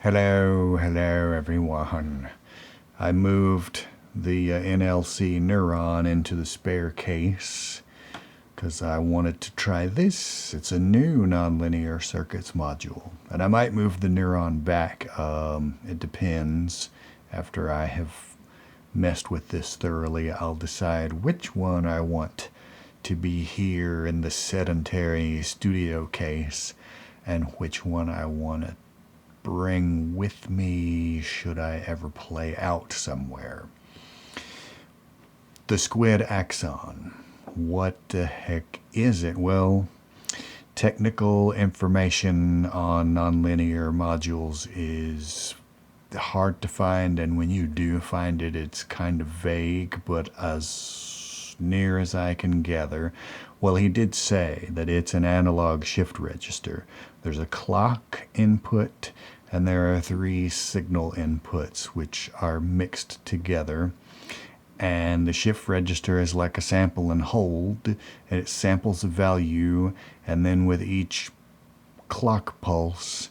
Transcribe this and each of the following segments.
Hello everyone. I moved the NLC neuron into the spare case because I wanted to try this. It's a new nonlinear circuits module, and I might move the neuron back. It depends. After I have messed with this thoroughly, I'll decide which one I want to be here in the sedentary studio case and which one I want to bring with me should I ever play out somewhere. The Squid Axon. What the heck is it? Well, technical information on nonlinear modules is hard to find, and when you do find it, it's kind of vague, but as near as I can gather, well, he did say that it's an analog shift register. There's a clock input, and there are 3 signal inputs which are mixed together. And the shift register is like a sample and hold, and it samples a value, and then with each clock pulse,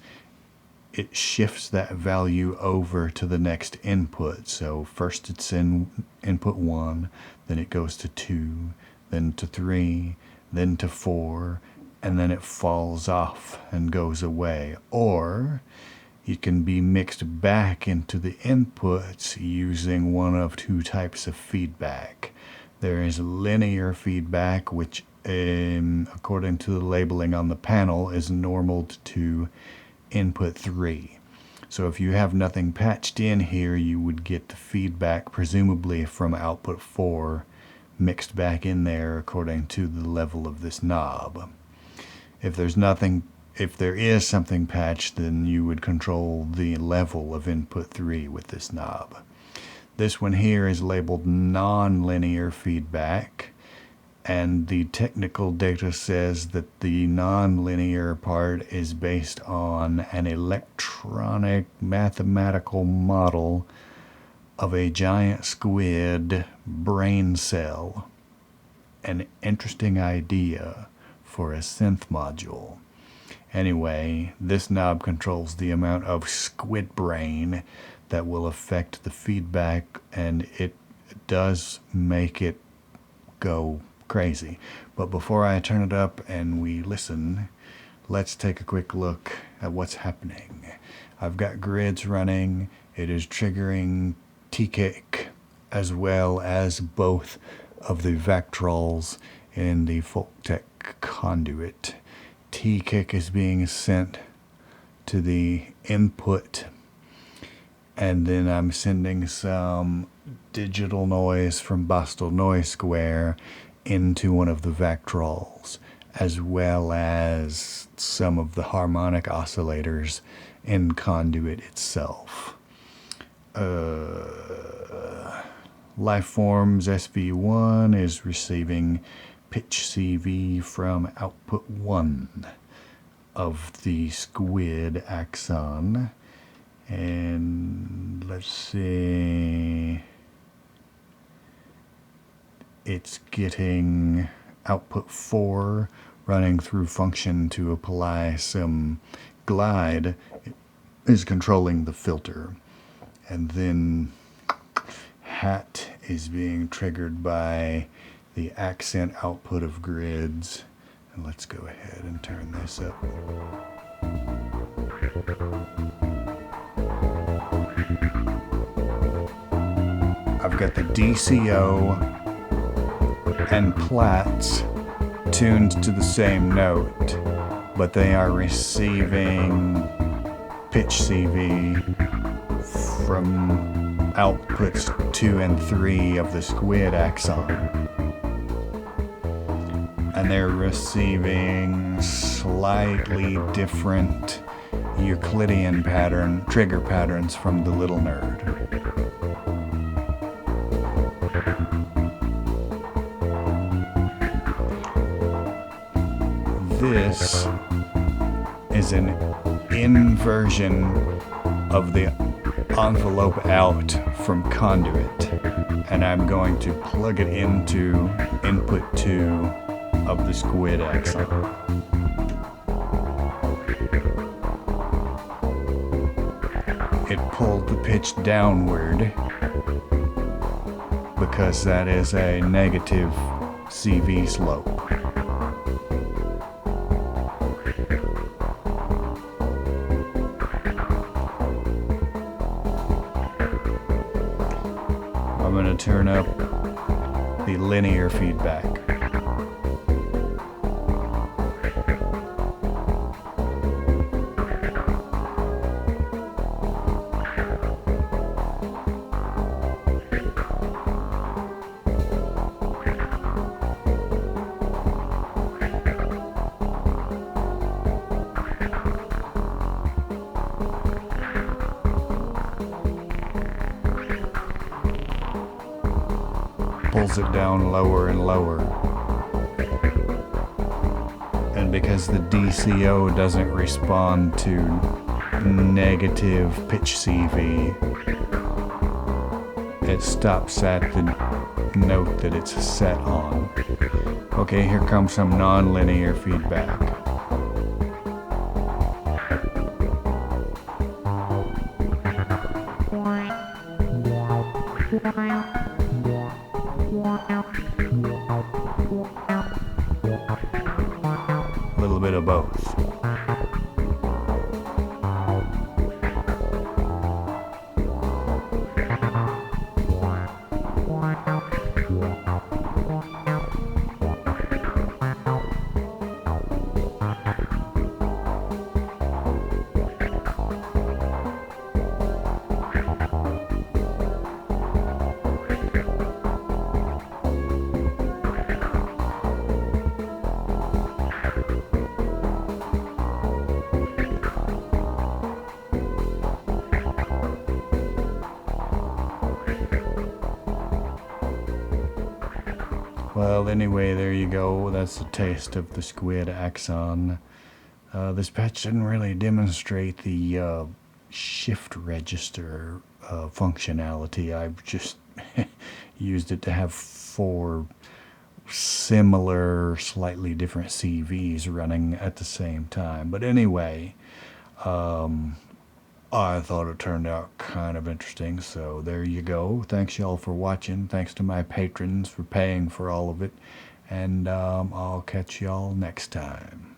it shifts that value over to the next input. So first it's in input 1, then it goes to 2, then to 3, then to 4, and then it falls off and goes away. Or it can be mixed back into the inputs using one of 2 types of feedback. There is linear feedback, which according to the labeling on the panel is normal to input 3. So if you have nothing patched in here, you would get the feedback presumably from output 4 mixed back in there according to the level of this knob. If there is something patched, then you would control the level of input 3 with this knob. This one here is labeled nonlinear feedback, and the technical data says that the nonlinear part is based on an electronic mathematical model of a giant squid brain cell. An interesting idea for a synth module. Anyway, this knob controls the amount of squid brain that will affect the feedback, and it does make it go crazy. But before I turn it up and we listen, let's take a quick look at what's happening. I've got grids running. It is triggering T-kick as well as both of the Vectrols in the Folktech conduit. T-kick is being sent to the input, and then I'm sending some digital noise from Bostel Noise Square into one of the Vectrols, as well as some of the harmonic oscillators in conduit itself. Lifeforms SV1 is receiving pitch CV from output 1 of the Squid Axon. And let's see, it's getting output 4 running through function to apply some glide. It is controlling the filter. And then hat is being triggered by the accent output of grids. And let's go ahead and turn this up. I've got the DCO and plats tuned to the same note, but they are receiving pitch CV from outputs 2 and 3 of the Squid Axon. And they're receiving slightly different Euclidean trigger patterns from the little nerd. This is an inversion of the envelope out from conduit, and I'm going to plug it into input 2 of the Squid Axon. it pulled the pitch downward because that is a negative CV slope. I'm going to turn up the linear feedback. Pulls it down lower and lower. And because the DCO doesn't respond to negative pitch CV, it stops at the note that it's set on. Okay, here comes some non-linear feedback. A little bit of both. Well, anyway, there you go. That's a taste of the Squid Axon. This patch didn't really demonstrate the shift register functionality. I just used it to have 4 similar, slightly different CVs running at the same time. But anyway, I thought it turned out kind of interesting, so there you go. Thanks y'all for watching. Thanks to my patrons for paying for all of it. And I'll catch y'all next time.